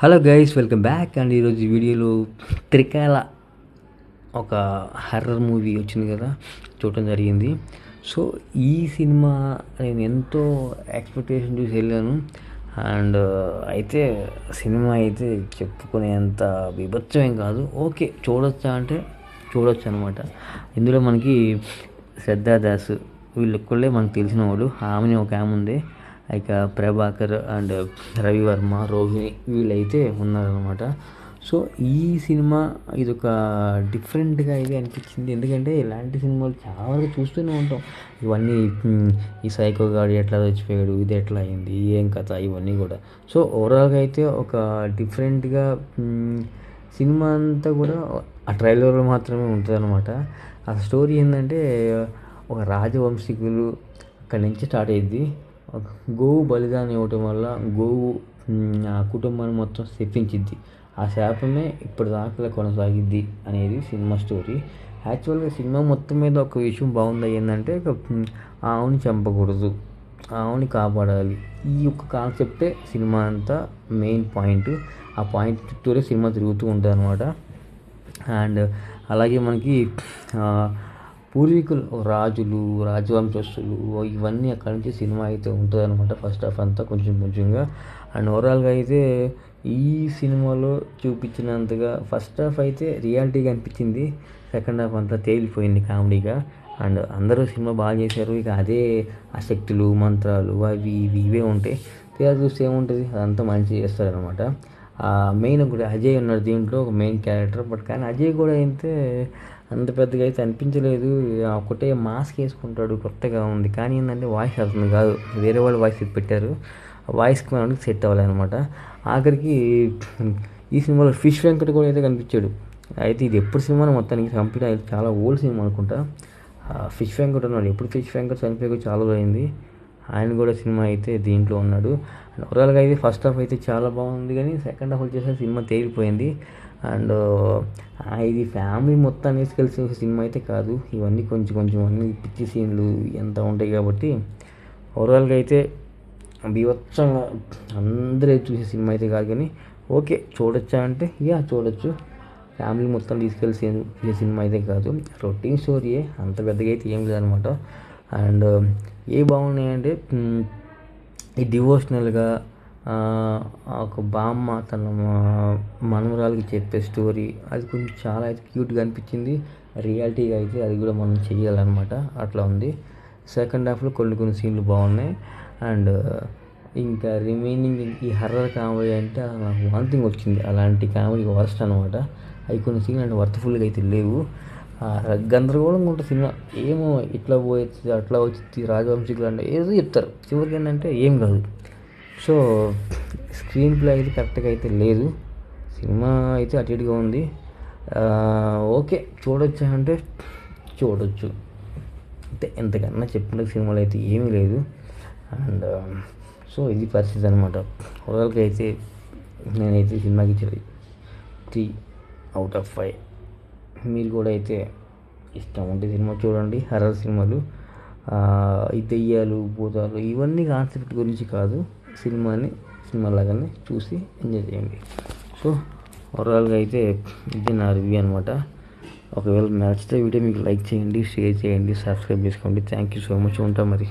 Hello guys, welcome back. And ఈరోజు ఈ వీడియోలో త్రికాల ఒక హర్రర్ మూవీ వచ్చింది కదా, చూడటం జరిగింది. సో ఈ సినిమా నేను ఎంతో ఎక్స్పెక్టేషన్ చూసి వెళ్ళాను. అండ్ అయితే సినిమా అయితే చెప్పుకునేంత బీభత్సమేం కాదు. ఓకే, చూడొచ్చా అంటే చూడొచ్చు అనమాట. ఇందులో మనకి శ్రద్ధా దాస్ వీళ్ళొక్కళ్ళే మనకు తెలిసిన వాళ్ళు. ఆమెని ఒక ఆమె ఉంది, ఇక ప్రభాకర్ అండ్ రవివర్మ, రోహిణి వీళ్ళైతే ఉన్నారనమాట. సో ఈ సినిమా ఇదొక డిఫరెంట్గా అయితే అనిపించింది. ఎందుకంటే ఇలాంటి సినిమాలు చాలా వరకు చూస్తూనే ఉంటాం. ఇవన్నీ ఈ సైకో గాడు ఎట్లా చచ్చిపోయాడు, ఇది ఎట్లా అయింది, ఏం కథ, ఇవన్నీ కూడా. సో ఓవరాల్గా అయితే ఒక డిఫరెంట్గా సినిమా అంతా కూడా ఆ ట్రైలర్లో మాత్రమే ఉంటుంది అనమాట. ఆ స్టోరీ ఏంటంటే ఒక రాజవంశీకులు అక్కడి నుంచి స్టార్ట్ అయ్యిద్ది. గోవు బలిదానం ఇవ్వటం వల్ల గోవు ఆ కుటుంబాన్ని మొత్తం శపించిద్ది. ఆ శాపమే ఇప్పుడు దాకా కొనసాగిద్ది అనేది సినిమా స్టోరీ. యాక్చువల్గా సినిమా మొత్తం మీద ఒక విషయం బాగుంది. ఏంటంటే ఆవుని చంపకూడదు, ఆవుని కాపాడాలి. ఈ యొక్క కాన్సెప్టే సినిమా అంతా మెయిన్ పాయింట్. ఆ పాయింట్ చుట్టూరే సినిమా తిరుగుతూ ఉంటుంది అనమాట. అండ్ అలాగే మనకి పూర్వీకులు, రాజులు, రాజవంశస్థులు, ఇవన్నీ అక్కడి నుంచి సినిమా అయితే ఉంటుంది అనమాట. ఫస్ట్ హాఫ్ అంతా కొంచెం కొంచెంగా. అండ్ ఓవరాల్గా అయితే ఈ సినిమాలో చూపించినంతగా ఫస్ట్ హాఫ్ అయితే రియాలిటీగా అనిపించింది. సెకండ్ హాఫ్ అంతా తేలిపోయింది కామెడీగా. అండ్ అందరూ సినిమా బాగా చేశారు. ఇక అదే ఆ శక్తులు, మంత్రాలు అవి ఇవే ఉంటాయి. తీరా చూస్తే ఏముంటుంది, అదంతా మంచి చేస్తారనమాట. మెయిన్ కూడా అజయ్ ఉన్నాడు దీంట్లో, ఒక మెయిన్ క్యారెక్టర్. బట్ కానీ అజయ్ కూడా అయితే అంత పెద్దగా అయితే అనిపించలేదు. ఒకటే మాస్క్ వేసుకుంటాడు, కొత్తగా ఉంది. కానీ ఏంటంటే వాయిస్ అర్థం కాదు, వేరే వాళ్ళు వాయిస్ పెట్టారు. వాయిస్కి మనకి సెట్ అవ్వాలన్నమాట. ఆఖరికి ఈ సినిమాలో ఫిష్ వెంకట్ కూడా అయితే కనిపించాడు. అయితే ఇది ఎప్పుడు సినిమా మొత్తానికి కంప్లీట్ అయితే చాలా ఓల్డ్ సినిమా అనుకుంటా. ఫిష్ వెంకట్ ఉన్నాడు. ఎప్పుడు ఫిష్ వెంకట్ చనిపోయి చాలా అయింది. ఆయన కూడా సినిమా అయితే దీంట్లో ఉన్నాడు. ఓవరాల్గా అయితే ఫస్ట్ హాఫ్ అయితే చాలా బాగుంది, కానీ సెకండ్ హాఫ్ వచ్చేసరికి సినిమా తేలిపోయింది. అండ్ ఇది ఫ్యామిలీ మొత్తాన్ని వేసుకెళ్ళి చూసే సినిమా అయితే కాదు. ఇవన్నీ కొంచెం కొంచెం అన్ని పిచ్చి సీన్లు ఎంత ఉంటాయి కాబట్టి ఓవరాల్గా అయితే బీభత్సంగా అందరూ చూసే సినిమా అయితే కాదు. కానీ ఓకే, చూడొచ్చా అంటే చూడొచ్చు. ఫ్యామిలీ మొత్తం తీసుకెళ్ళి చూసే సినిమా అయితే కాదు. రొటీన్ స్టోరీయే, అంత పెద్దగా అయితే ఏం లేదనమాట. అండ్ బాగున్నాయంటే ఈ డివోషనల్గా ఒక బామ్మ తన మనవరాలకి చెప్పే స్టోరీ, అది కొంచెం చాలా అయితే క్యూట్గా అనిపించింది. రియాలిటీగా అయితే అది కూడా మనం చెయ్యాలన్నమాట, అట్లా ఉంది. సెకండ్ హాఫ్లో కొన్ని సీన్లు బాగున్నాయి. అండ్ ఇంకా రిమైనింగ్ ఈ హర్రర్ కామెడీ అంటే నాకు వాంతింగ్ వచ్చింది. అలాంటి కామెడీ వర్స్ట్ అనమాట. అవి కొన్ని సీన్లు అంటే వర్త్ఫుల్గా అయితే లేవు. గందరగోళంగా ఉంటుంది సినిమా. ఏమో ఇట్లా పోయి అట్లా వచ్చి రాజవంశీకులు అంటే ఏదో చెప్తారు, చివరికి ఏంటంటే ఏం కాదు. సో స్క్రీన్ ప్లే అయితే కరెక్ట్గా అయితే లేదు. సినిమా అయితే అటు ఇటుగా ఉంది. ఓకే, చూడొచ్చా అంటే చూడొచ్చు. అంటే ఎంతకన్నా చెప్పిన సినిమాలు అయితే ఏమీ లేదు. అండ్ సో ఇది పరిస్థితి అనమాట. ఓవరాల్గా అయితే నేనైతే సినిమాకి 3/5. మీరు కూడా అయితే ఇష్టం ఉంటే సినిమా చూడండి. హర్రర్ సినిమాలు, ఈ దెయ్యాలు, భూతాలు ఇవన్నీ కాన్సెప్ట్ గురించి కాదు. సినిమా లాగానే చూసి ఎంజాయ్ చేయండి. సో ఓవరాల్గా అయితే ఇది నా రివ్యూ అనమాట. ఒకవేళ నచ్చితే వీడియో మీకు లైక్ చేయండి, షేర్ చేయండి, సబ్స్క్రైబ్ చేసుకోండి. Thank you so much. ఉంటాం మరి.